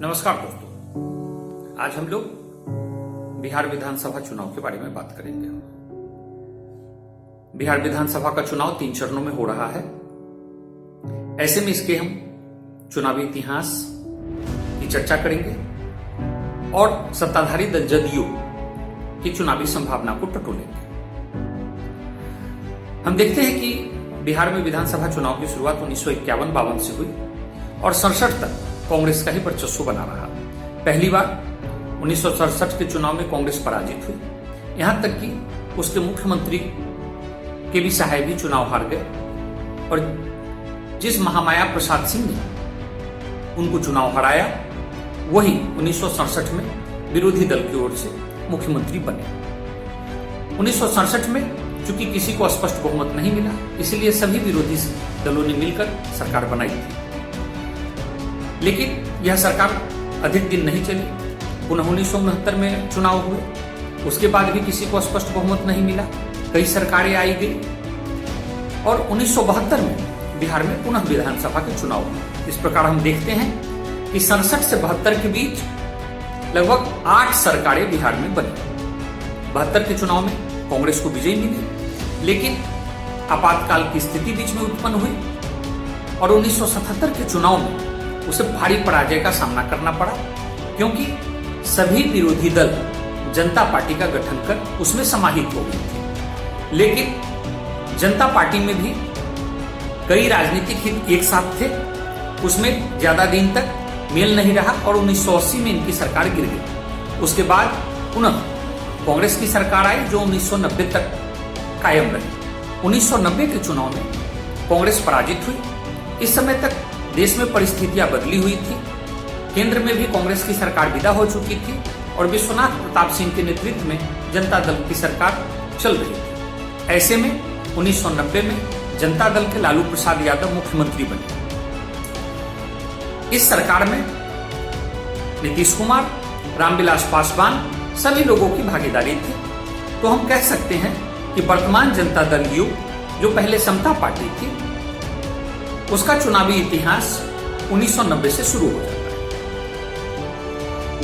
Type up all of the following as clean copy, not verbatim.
नमस्कार दोस्तों, आज हम लोग बिहार विधानसभा चुनाव के बारे में बात करेंगे। बिहार विधानसभा का चुनाव 3 चरणों में हो रहा है। ऐसे में इसके हम चुनावी इतिहास की चर्चा करेंगे और सत्ताधारी दल जदयू की चुनावी संभावना को टटोलेंगे। हम देखते हैं कि बिहार में विधानसभा चुनाव की शुरुआत 1951-52 से हुई और 67 तक कांग्रेस का ही वर्चस्व बना रहा। पहली बार 1967 के चुनाव में कांग्रेस पराजित हुई, यहां तक कि उसके मुख्यमंत्री के भी सहायक भी चुनाव हार गए और जिस महामाया प्रसाद सिंह ने उनको चुनाव हराया वही 1967 में विरोधी दल की ओर से मुख्यमंत्री बने। 1967 में चूंकि किसी को स्पष्ट बहुमत नहीं मिला, इसलिए सभी विरोधी दलों ने मिलकर सरकार बनाई थी, लेकिन यह सरकार अधिक दिन नहीं चली। पुनः 1969 में चुनाव हुए, उसके बाद भी किसी को स्पष्ट बहुमत नहीं मिला, कई सरकारें आई गई और 1972 में बिहार में पुनः विधानसभा के चुनाव हुए। इस प्रकार हम देखते हैं कि 67 से 72 के बीच लगभग 8 सरकारें बिहार में बनी। 72 के चुनाव में कांग्रेस को विजय मिली, लेकिन आपातकाल की स्थिति बीच में उत्पन्न हुई और 1977 के चुनाव में उसे भारी पराजय का सामना करना पड़ा, क्योंकि सभी विरोधी दल जनता पार्टी का गठन कर उसमें समाहित हो गई थी। लेकिन जनता पार्टी में भी कई राजनीतिक हित एक साथ थे, उसमें ज्यादा दिन तक मेल नहीं रहा और 1980 में इनकी सरकार गिर गई। उसके बाद पुनः कांग्रेस की सरकार आई जो 1990 तक कायम रही। 1990 के चुनाव में कांग्रेस पराजित हुई। इस समय तक देश में परिस्थितियां बदली हुई थी, केंद्र में भी कांग्रेस की सरकार विदा हो चुकी थी और विश्वनाथ प्रताप सिंह के नेतृत्व में जनता दल की सरकार चल रही थी। ऐसे में 1990 में जनता दल के लालू प्रसाद यादव मुख्यमंत्री बने। इस सरकार में नीतीश कुमार, रामविलास पासवान सभी लोगों की भागीदारी थी। तो हम कह सकते हैं कि वर्तमान जनता दल यू जो पहले समता पार्टी थी, उसका चुनावी इतिहास 1990 से शुरू हो जाता है।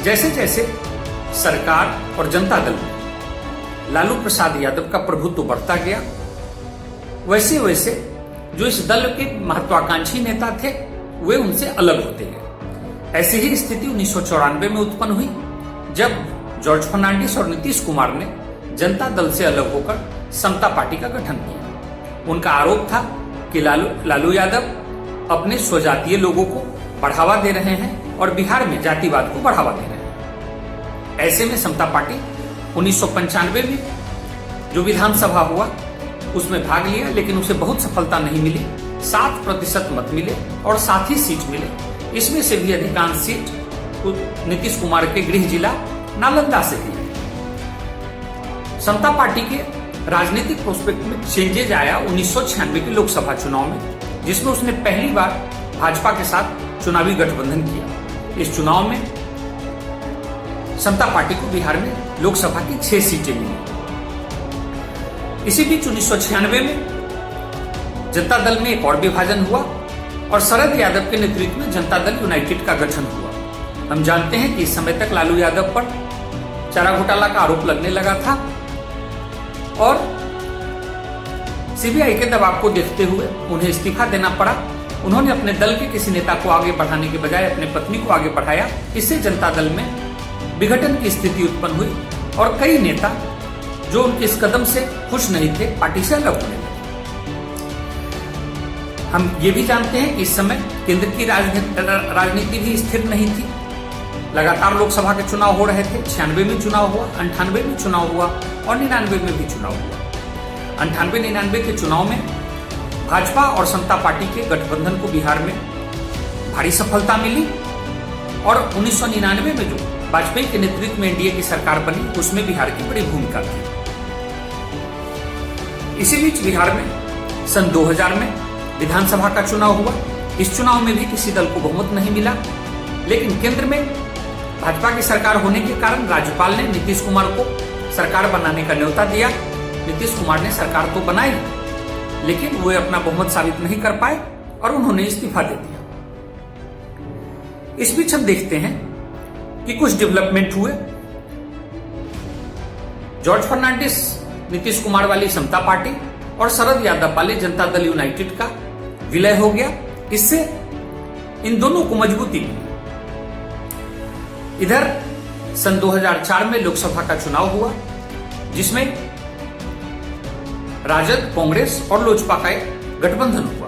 जैसे जैसे सरकार और जनता दल में लालू प्रसाद यादव का प्रभुत्व बढ़ता गया, वैसे वैसे जो इस दल के महत्वाकांक्षी नेता थे वे उनसे अलग होते गए। ऐसी ही स्थिति 1994 में उत्पन्न हुई, जब जॉर्ज फर्नांडिस और नीतीश कुमार ने जनता दल से अलग होकर समता पार्टी का गठन किया। उनका आरोप था कि लालू यादव अपने स्वजातीय लोगों को बढ़ावा दे रहे हैं और बिहार में जातिवाद को बढ़ावा दे रहे हैं। ऐसे में समता पार्टी 1995 में जो विधानसभा हुआ उसमें भाग लिया, लेकिन उसे बहुत सफलता नहीं मिली। 7% मत मिले और 7 ही सीट मिले। इसमें से भी अधिकांश सीट नीतीश कुमार के गृह जिला नालंदा से ही। समता पार्टी के राजनीतिक प्रोस्पेक्ट में चेंजेज आया 1996 के लोकसभा चुनाव में, जिसमें उसने पहली बार भाजपा के साथ चुनावी गठबंधन किया। इस चुनाव में समता पार्टी को बिहार में लोकसभा की 6 सीटें मिली। इसी बीच 1996 में जनता दल में एक और विभाजन हुआ और शरद यादव के नेतृत्व में जनता दल यूनाइटेड का गठन हुआ। हम जानते हैं कि इस समय तक लालू यादव पर चारा घोटाला का आरोप लगने लगा था और सीबीआई के दबाव को देखते हुए उन्हें इस्तीफा देना पड़ा। उन्होंने अपने दल के किसी नेता को आगे बढ़ाने के बजाय अपने पत्नी को आगे बढ़ाया। इससे जनता दल में विघटन की स्थिति उत्पन्न हुई और कई नेता जो उनके इस कदम से खुश नहीं थे पार्टी से अलग होने लगे। हम ये भी जानते हैं कि इस समय केंद्र की राजनीति भी स्थिर नहीं थी। लगातार लोकसभा के चुनाव हो रहे थे। 96 में चुनाव हुआ, 98 में चुनाव हुआ और 99 में भी चुनाव हुआ। 98-99 के चुनाव में भाजपा और समता पार्टी के गठबंधन को बिहार में भारी सफलता मिली और 1999 में जो वाजपेयी के नेतृत्व में एनडीए की सरकार बनी, उसमें बिहार की बड़ी भूमिका थी। इसी बीच बिहार में सन 2000 में विधानसभा का चुनाव हुआ। इस चुनाव में भी किसी दल को बहुमत नहीं मिला, लेकिन केंद्र में भाजपा की सरकार होने के कारण राज्यपाल ने नीतीश कुमार को सरकार बनाने का न्योता दिया। नीतीश कुमार ने सरकार तो बनाई, लेकिन वे अपना बहुमत साबित नहीं कर पाए और उन्होंने इस्तीफा दे दिया। इस बीच हम देखते हैं कि कुछ डेवलपमेंट हुए। जॉर्ज फर्नांडिस नीतीश कुमार वाली समता पार्टी और शरद यादव वाले जनता दल यूनाइटेड का विलय हो गया। इससे इन दोनों को मजबूती मिली। इधर सन 2004 में लोकसभा का चुनाव हुआ, जिसमें राजद, कांग्रेस और लोजपा का गठबंधन हुआ।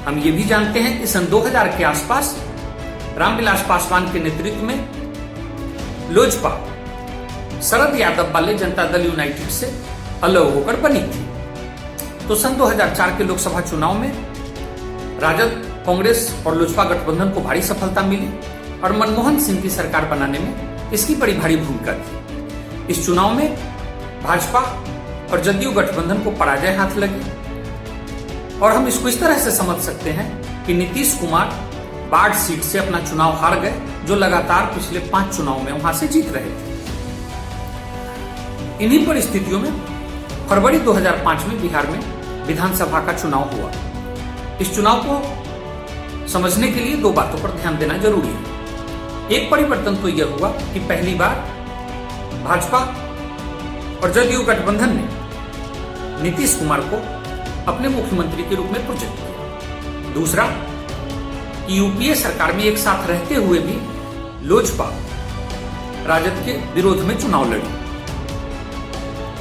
हम ये भी जानते हैं कि सन 2000 के आसपास रामविलास पासवान के नेतृत्व में लोजपा शरद यादव वाले जनता दल यूनाइटेड से अलग होकर बनी थी। तो सन 2004 के लोकसभा चुनाव में राजद, कांग्रेस और लोजपा गठबंधन को भारी सफलता मिली और मनमोहन सिंह की सरकार बनाने में इसकी बड़ी भारी भूमिका थी। इस चुनाव में भाजपा और जदयू गठबंधन को पराजय हाथ लगी और हम इसको इस तरह से समझ सकते हैं कि नीतीश कुमार बाढ़ सीट से अपना चुनाव हार गए, जो लगातार पिछले 5 चुनाव में वहां से जीत रहे थे। इन्हीं परिस्थितियों में फरवरी 2005 में बिहार में विधानसभा का चुनाव हुआ। इस चुनाव को समझने के लिए 2 बातों पर ध्यान देना जरूरी है। एक परिवर्तन तो यह हुआ कि पहली बार भाजपा और जदयू गठबंधन ने नीतीश कुमार को अपने मुख्यमंत्री के रूप में प्रोजेक्ट किया। दूसरा, यूपीए सरकार में एक साथ रहते हुए भी लोजपा राजद के विरोध में चुनाव लड़ी।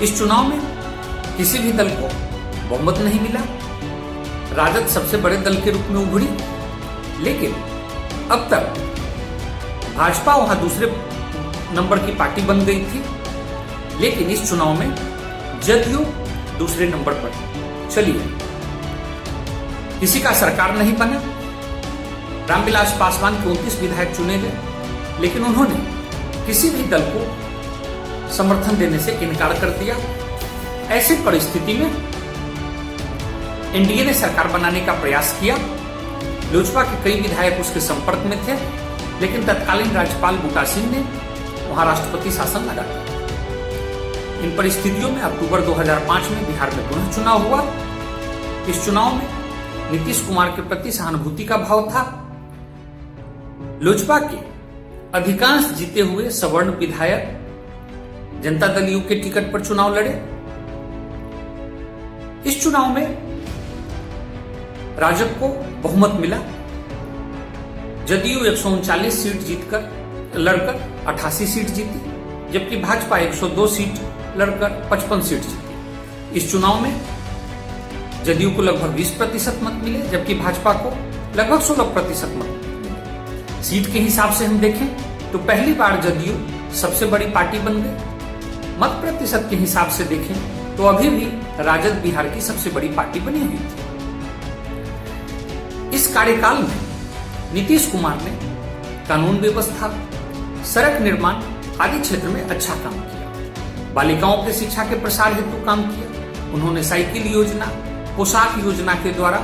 इस चुनाव में किसी भी दल को बहुमत नहीं मिला। राजद सबसे बड़े दल के रूप में उभरी, लेकिन अब तक भाजपा वहां दूसरे नंबर की पार्टी बन गई थी। लेकिन इस चुनाव में जदयू दूसरे नंबर पर चली है। किसी का सरकार नहीं बना। रामविलास पासवान के 29 विधायक चुने गए, लेकिन उन्होंने किसी भी दल को समर्थन देने से इनकार कर दिया। ऐसी परिस्थिति में एनडीए ने सरकार बनाने का प्रयास किया। लोजपा के कई विधायक उसके संपर्क में थे, लेकिन तत्कालीन राज्यपाल बूटा सिंह ने वहां राष्ट्रपति शासन लगा दिया। इन परिस्थितियों में अक्टूबर 2005 में बिहार में पुनः चुनाव हुआ। इस चुनाव में नीतीश कुमार के प्रति सहानुभूति का भाव था। लोजपा के अधिकांश जीते हुए सवर्ण विधायक जनता दल यू के टिकट पर चुनाव लड़े। इस चुनाव में राजद को बहुमत मिला। जदयू 139 सीट जीतकर लड़कर 88 सीट जीती, जबकि भाजपा 102 सीट लड़कर 55 सीट जीती। इस चुनाव में जदयू को लगभग 20% मत मिले, जबकि भाजपा को लगभग 16% मत मिले। सीट के हिसाब से हम देखें तो पहली बार जदयू सबसे बड़ी पार्टी बन गई। मत प्रतिशत के हिसाब से देखें तो अभी भी राजद बिहार की सबसे बड़ी पार्टी बनी हुई थी। इस कार्यकाल में नीतीश कुमार ने कानून व्यवस्था, सड़क निर्माण आदि क्षेत्र में अच्छा काम किया। बालिकाओं के शिक्षा के प्रसार हेतु काम किया। उन्होंने साइकिल योजना, पोशाक योजना के द्वारा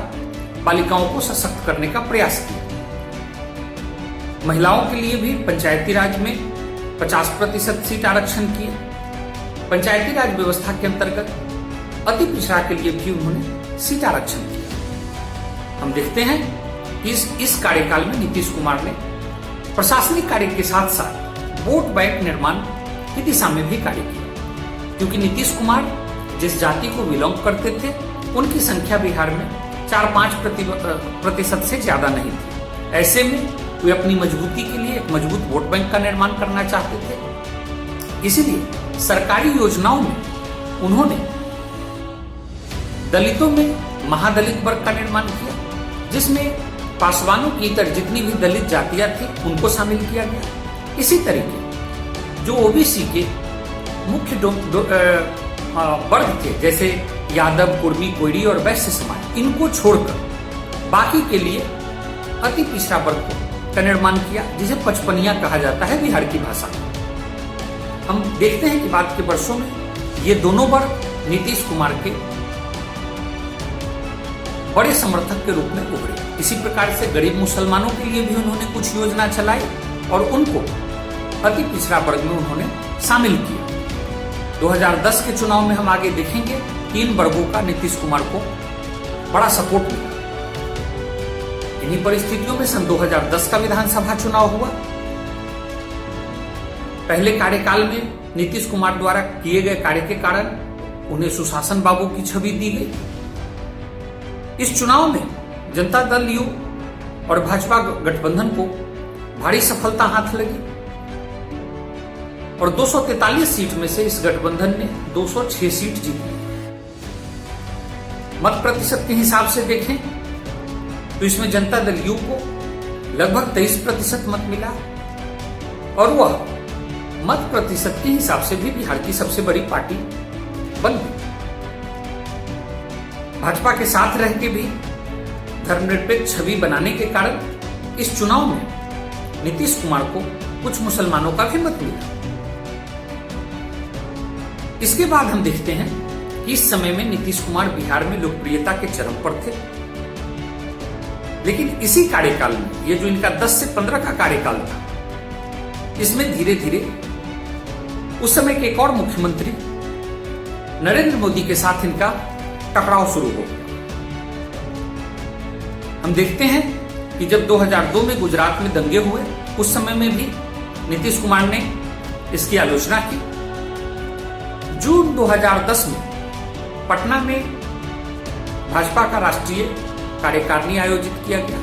बालिकाओं को सशक्त करने का प्रयास किया। महिलाओं के लिए भी पंचायती राज में 50% सीट आरक्षण किए। पंचायती राज व्यवस्था के अंतर्गत अति पिछड़ा के लिए भी उन्होंने सीट आरक्षण किया। हम देखते हैं कि इस कार्यकाल में नीतीश कुमार ने प्रशासनिक कार्य के साथ साथ वोट बैंक निर्माण की दिशा में भी कार्य किया, क्योंकि नीतीश कुमार जिस जाति को बिलोंग करते थे उनकी संख्या बिहार में 4-5% से ज्यादा नहीं थी। ऐसे में वे अपनी मजबूती के लिए एक मजबूत वोट बैंक का निर्माण करना चाहते थे। इसीलिए सरकारी योजनाओं में उन्होंने दलितों में महादलित वर्ग का निर्माण किया, जिसमें पासवानों की इतर जितनी भी दलित जातियां थी उनको शामिल किया गया। इसी तरीके जो ओबीसी के मुख्य वर्ग थे, जैसे यादव, कुर्मी, कोयरी और वैश्य समाज, इनको छोड़कर बाकी के लिए अति पिछड़ा वर्ग का निर्माण किया, जिसे पचपनिया कहा जाता है बिहार की भाषा में। हम देखते हैं कि बाद के वर्षों में ये दोनों वर्ग नीतीश कुमार के बड़े समर्थक के रूप में उभरे। इसी प्रकार से गरीब मुसलमानों के लिए भी उन्होंने कुछ योजना चलाई और उनको अति पिछड़ा वर्ग में उन्होंने शामिल किया। 2010 के चुनाव में हम आगे देखेंगे कि इन वर्गों का नीतीश कुमार को बड़ा सपोर्ट मिला। इन्हीं परिस्थितियों में सन 2010 का विधानसभा चुनाव हुआ। पहले कार्यकाल में नीतीश कुमार द्वारा किए गए कार्य के कारण उन्हें सुशासन बाबू की छवि दी गई। इस चुनाव में जनता दल यू और भाजपा गठबंधन को भारी सफलता हाथ लगी और 243 सीट में से इस गठबंधन ने 206 सीट जीती। मत प्रतिशत के हिसाब से देखें तो इसमें जनता दल यू को लगभग 23% मत मिला और वह मत प्रतिशत के हिसाब से भी बिहार की सबसे बड़ी पार्टी बन गई। भाजपा के साथ रह के भी धर्मनिरपेक्ष छवि बनाने के कारण इस चुनाव में नीतीश कुमार को कुछ मुसलमानों का भी मत मिला। इसके बाद हम देखते हैं कि इस समय में नीतीश कुमार बिहार में लोकप्रियता के चरम पर थे, लेकिन इसी कार्यकाल में, ये जो इनका 10 से 15 का कार्यकाल था, इसमें धीरे धीरे उस समय के एक और मुख्यमंत्री नरेंद्र मोदी के साथ इनका टकराव शुरू हो गया। हम देखते हैं कि जब 2002 में गुजरात में दंगे हुए, उस समय में भी नीतीश कुमार ने इसकी आलोचना की। जून 2010 में पटना में भाजपा का राष्ट्रीय कार्यकारिणी आयोजित किया गया।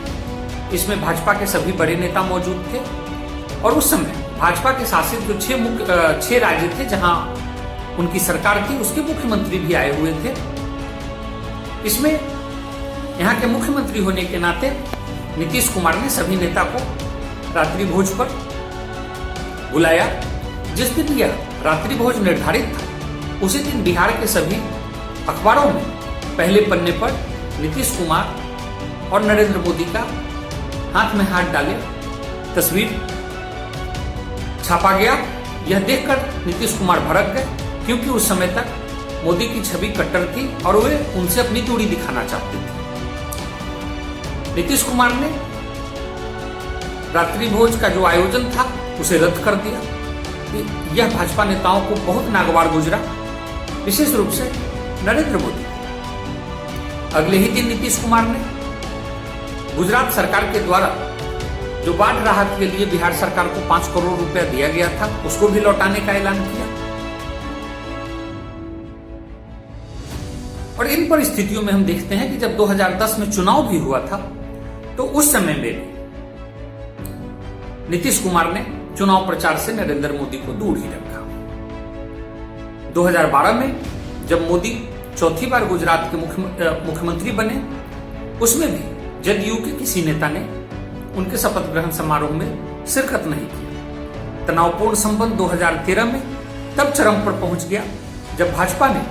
इसमें भाजपा के सभी बड़े नेता मौजूद थे और उस समय भाजपा के शासित जो 6 राज्य थे जहां उनकी सरकार थी, उसके मुख्यमंत्री भी आए हुए थे। इसमें यहां के मुख्यमंत्री होने के नाते नीतीश कुमार ने सभी नेता को रात्रि भोज पर बुलाया। जिस दिन यह रात्रि भोज निर्धारित था, उसी दिन बिहार के सभी अखबारों में पहले पन्ने पर नीतीश कुमार और नरेंद्र मोदी का हाथ में हाथ डाले तस्वीर छापा गया। यह देखकर नीतीश कुमार भड़क गए, क्योंकि उस समय तक मोदी की छवि कट्टर थी और वे उनसे अपनी दूरी दिखाना चाहते थे। नीतीश कुमार ने रात्रि भोज का जो आयोजन था उसे रद्द कर दिया। यह भाजपा नेताओं को बहुत नागवार गुजरा, विशेष रूप से नरेंद्र मोदी। अगले ही दिन नीतीश कुमार ने गुजरात सरकार के द्वारा जो बाढ़ राहत के लिए बिहार सरकार को 5 करोड़ रुपया दिया गया था, उसको भी लौटाने का ऐलान किया। और इन परिस्थितियों में हम देखते हैं कि जब 2010 में चुनाव भी हुआ था, तो उस समय में नीतीश कुमार ने चुनाव प्रचार से नरेंद्र मोदी को दूर ही रखा। 2012 में जब मोदी चौथी बार गुजरात के मुख्यमंत्री बने, उसमें भी जदयू के किसी नेता ने उनके शपथ ग्रहण समारोह में शिरकत नहीं की। तनावपूर्ण संबंध 2013 में तब चरम पर पहुंच गया जब भाजपा ने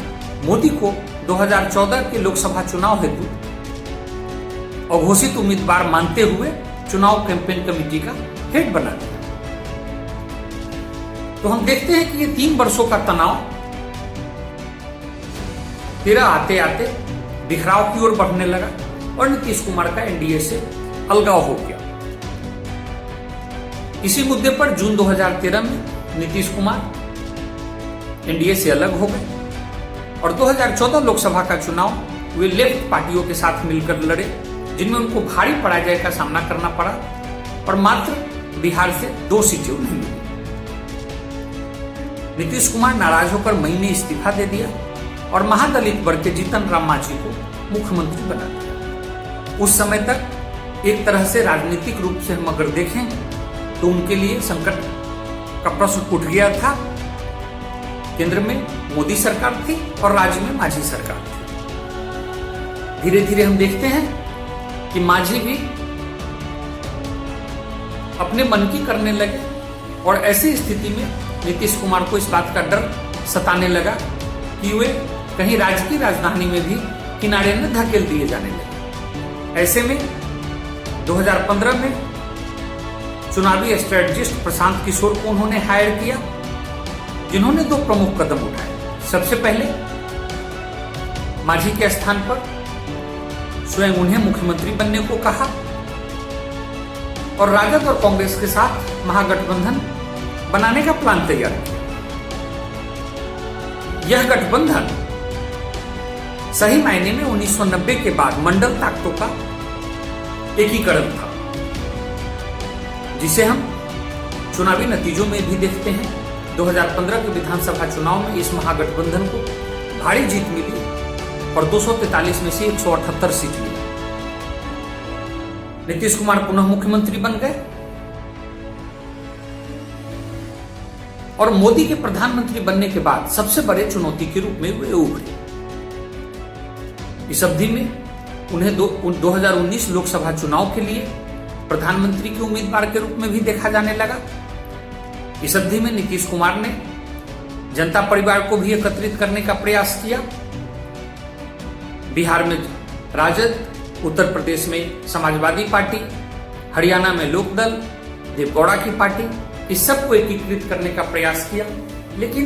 मोदी को 2014 के लोकसभा चुनाव हेतु अघोषित उम्मीदवार मानते हुए चुनाव कैंपेन कमेटी का हेड बना दिया। तो हम देखते हैं कि ये 3 वर्षों का तनाव तेरा आते आते बिखराव की ओर बढ़ने लगा और नीतीश कुमार का एनडीए से अलगाव हो गया। इसी मुद्दे पर जून 2013 में नीतीश कुमार एनडीए से अलग हो गए और 2014 लोकसभा का चुनाव वे लेफ्ट पार्टियों के साथ मिलकर लड़े, जिनमें उनको भारी पराजय का सामना करना पड़ा और मात्र बिहार से 2 सीटें उन्हें मिली। नीतीश कुमार नाराज होकर मई में इस्तीफा दे दिया और महादलित वर्ग के जीतन राम मांझी को मुख्यमंत्री बना दिया। उस समय तक एक तरह से राजनीतिक रूप से हम अगर देखें तो उनके लिए संकट का प्रश्न उठ गया था। केंद्र में मोदी सरकार थी और राज्य में मांझी सरकार थी। धीरे धीरे हम देखते हैं कि मांझी भी अपने मन की करने लगे और ऐसी स्थिति में नीतीश कुमार को इस बात का डर सताने लगा कि वे कहीं राज्य की राजधानी में भी किनारे में धकेल दिए जाने लगे। ऐसे में 2015 में चुनावी स्ट्रेटजिस्ट प्रशांत किशोर को उन्होंने हायर किया, जिन्होंने 2 प्रमुख कदम उठाए। सबसे पहले मांझी के स्थान पर स्वयं उन्हें मुख्यमंत्री बनने को कहा और राजद और कांग्रेस के साथ महागठबंधन बनाने का प्लान तैयार किया। यह गठबंधन सही मायने में 1990 के बाद मंडल ताकतों का एकीकरण था, जिसे हम चुनावी नतीजों में भी देखते हैं 2015 के विधानसभा चुनाव में इस महागठबंधन को भारी जीत मिली और 243 में से 178 सीट मिली। नीतीश कुमार पुनः मुख्यमंत्री बन गए और मोदी के प्रधानमंत्री बनने के बाद सबसे बड़े चुनौती के रूप में वे उभरे। इस अवधि में उन्हें 2019 लोकसभा चुनाव के लिए प्रधानमंत्री के उम्मीदवार के रूप में भी देखा जाने लगा। इस अवधि में नीतीश कुमार ने जनता परिवार को भी एकत्रित करने का प्रयास किया। बिहार में राजद, उत्तर प्रदेश में समाजवादी पार्टी, हरियाणा में लोकदल, देवगौड़ा की पार्टी, इस सबको एकीकृत करने का प्रयास किया, लेकिन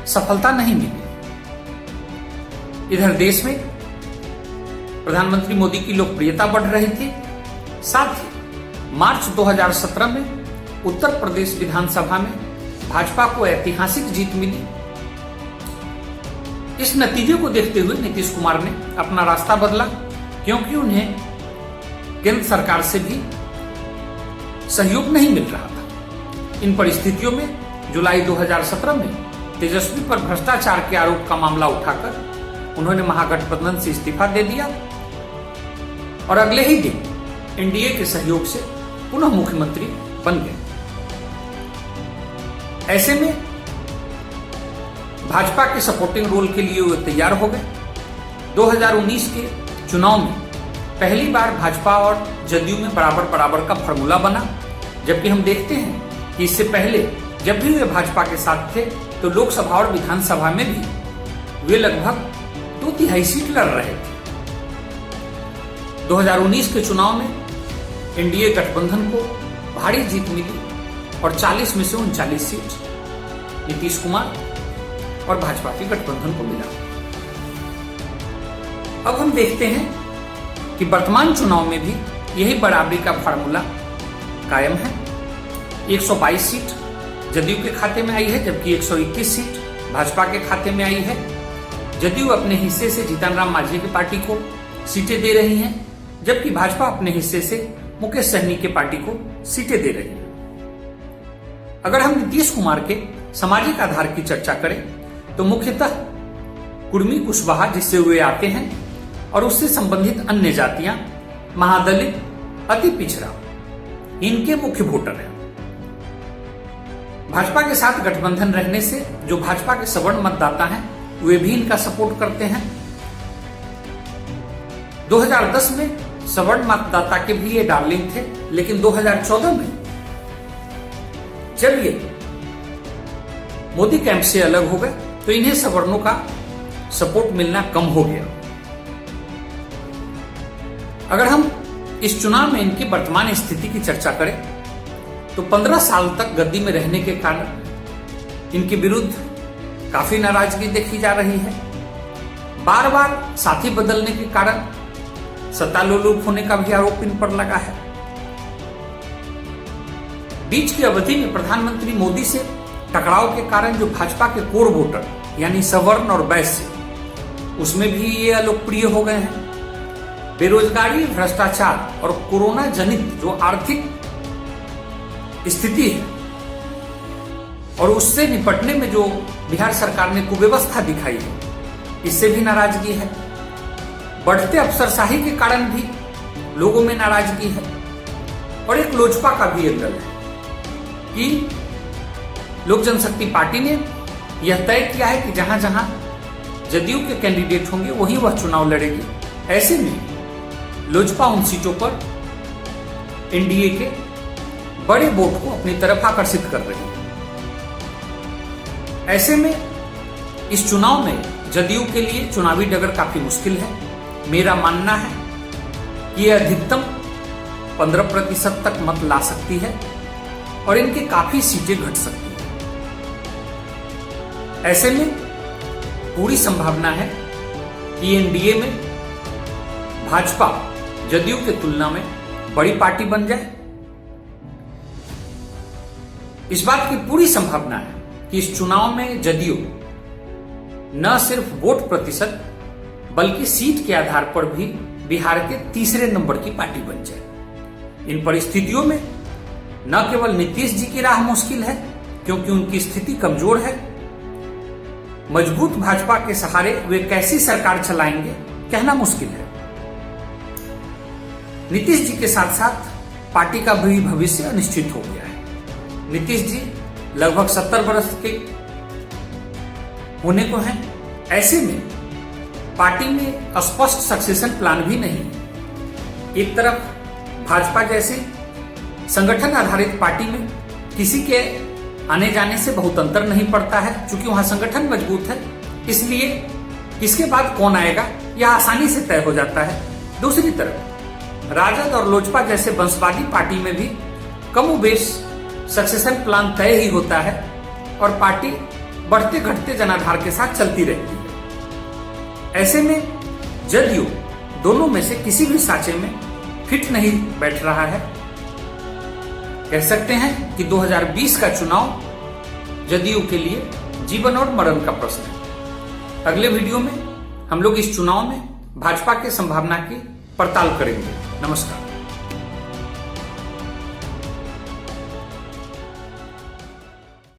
सफलता नहीं मिली। इधर देश में प्रधानमंत्री मोदी की लोकप्रियता बढ़ रही थी। साथ ही मार्च 2017 में उत्तर प्रदेश विधानसभा में भाजपा को ऐतिहासिक जीत मिली। इस नतीजे को देखते हुए नीतीश कुमार ने अपना रास्ता बदला, क्योंकि उन्हें केंद्र सरकार से भी सहयोग नहीं मिल रहा था। इन परिस्थितियों में जुलाई 2017 में तेजस्वी पर भ्रष्टाचार के आरोप का मामला उठाकर उन्होंने महागठबंधन से इस्तीफा दे दिया और अगले ही दिन एनडीए के सहयोग से पुनः मुख्यमंत्री बन गए। ऐसे में भाजपा के सपोर्टिंग रोल के लिए वो तैयार हो गए। 2019 के चुनाव में पहली बार भाजपा और जदयू में बराबर बराबर का फॉर्मूला बना, जबकि हम देखते हैं कि इससे पहले जब भी वे भाजपा के साथ थे तो लोकसभा और विधानसभा में भी वे लगभग 2/3 सीट लड़ रहे थे। 2019 के चुनाव में एनडीए गठबंधन को भारी जीत मिली और 40 में से 39 सीट नीतीश कुमार और भाजपा के गठबंधन को मिला। अब हम देखते हैं कि वर्तमान चुनाव में भी यही बराबरी का फार्मूला कायम है। 122 सीट जदयू के खाते में आई है, जबकि 121 सीट भाजपा के खाते में आई है। जदयू अपने हिस्से से जीतन राम मांझी की पार्टी को सीटें दे रही है, जबकि भाजपा अपने हिस्से से मुकेश सहनी के पार्टी को सीटें दे रही है। अगर हम नीतीश कुमार के सामाजिक आधार की चर्चा करें तो मुख्यतः कुर्मी कुशवाहा, जिससे वे आते हैं, और उससे संबंधित अन्य जातियां, महादलित, अति पिछड़ा, इनके मुख्य वोटर हैं। भाजपा के साथ गठबंधन रहने से जो भाजपा के सवर्ण मतदाता हैं वे भी इनका सपोर्ट करते हैं। 2010 में सवर्ण मतदाता के भी ये डार्लिंग थे, लेकिन 2014 में जब ये मोदी कैंप से अलग हो गए तो इन्हें सवर्णों का सपोर्ट मिलना कम हो गया। अगर हम इस चुनाव में इनकी वर्तमान स्थिति की चर्चा करें तो 15 साल तक गद्दी में रहने के कारण इनके विरुद्ध काफी नाराजगी देखी जा रही है। बार बार साथी बदलने के कारण सत्तालोलुप होने का भी आरोप इन पर लगा है। बीच की अवधि में प्रधानमंत्री मोदी से टकराव के कारण जो भाजपा के कोर वोटर यानी सवर्ण और वैश्य, उसमें भी ये अलोकप्रिय हो गए हैं। बेरोजगारी, भ्रष्टाचार और कोरोना जनित जो आर्थिक स्थिति है और उससे निपटने में जो बिहार सरकार ने कुव्यवस्था दिखाई है, इससे भी नाराजगी है। बढ़ते अफसरशाही के कारण भी लोगों में नाराजगी है और एक लोजपा का भी एंगल है कि लोक जनशक्ति पार्टी ने यह तय किया है कि जहां जहां जदयू के कैंडिडेट होंगे वहीं वह चुनाव लड़ेगी। ऐसे में लोजपा उन सीटों पर एनडीए के बड़े वोट को अपनी तरफ आकर्षित कर रही है। ऐसे में इस चुनाव में जदयू के लिए चुनावी डगर काफी मुश्किल है। मेरा मानना है कि यह अधिकतम 15% तक मत ला सकती है और इनके काफी सीटें घट सकती हैं। ऐसे में पूरी संभावना है कि एनडीए में भाजपा जदयू के तुलना में बड़ी पार्टी बन जाए। इस बात की पूरी संभावना है कि इस चुनाव में जदयू न सिर्फ वोट प्रतिशत बल्कि सीट के आधार पर भी बिहार के तीसरे नंबर की पार्टी बन जाए। इन परिस्थितियों में न केवल नीतीश जी की राह मुश्किल है क्योंकि उनकी स्थिति कमजोर है। मजबूत भाजपा के सहारे वे कैसी सरकार चलाएंगे कहना मुश्किल है। नीतीश जी के साथ साथ पार्टी का भी भविष्य अनिश्चित हो गया है। नीतीश जी लगभग 70 वर्ष के होने को हैं। ऐसे में पार्टी में स्पष्ट सक्सेशन प्लान भी नहीं है। एक तरफ भाजपा जैसे संगठन आधारित पार्टी में किसी के आने जाने से बहुत अंतर नहीं पड़ता है, क्योंकि वहां संगठन मजबूत है, इसलिए इसके बाद कौन आएगा यह आसानी से तय हो जाता है। दूसरी तरफ राजद और लोजपा जैसे वंशवादी पार्टी में भी कमोबेश सक्सेशन प्लान तय ही होता है और पार्टी बढ़ते घटते जनाधार के साथ चलती रहती है। ऐसे में जदयू दोनों में से किसी भी सांचे में फिट नहीं बैठ रहा है। कह सकते हैं कि 2020 का चुनाव जदयू के लिए जीवन और मरण का प्रश्न है। अगले वीडियो में हम लोग इस चुनाव में भाजपा की संभावना की पड़ताल करेंगे। नमस्कार।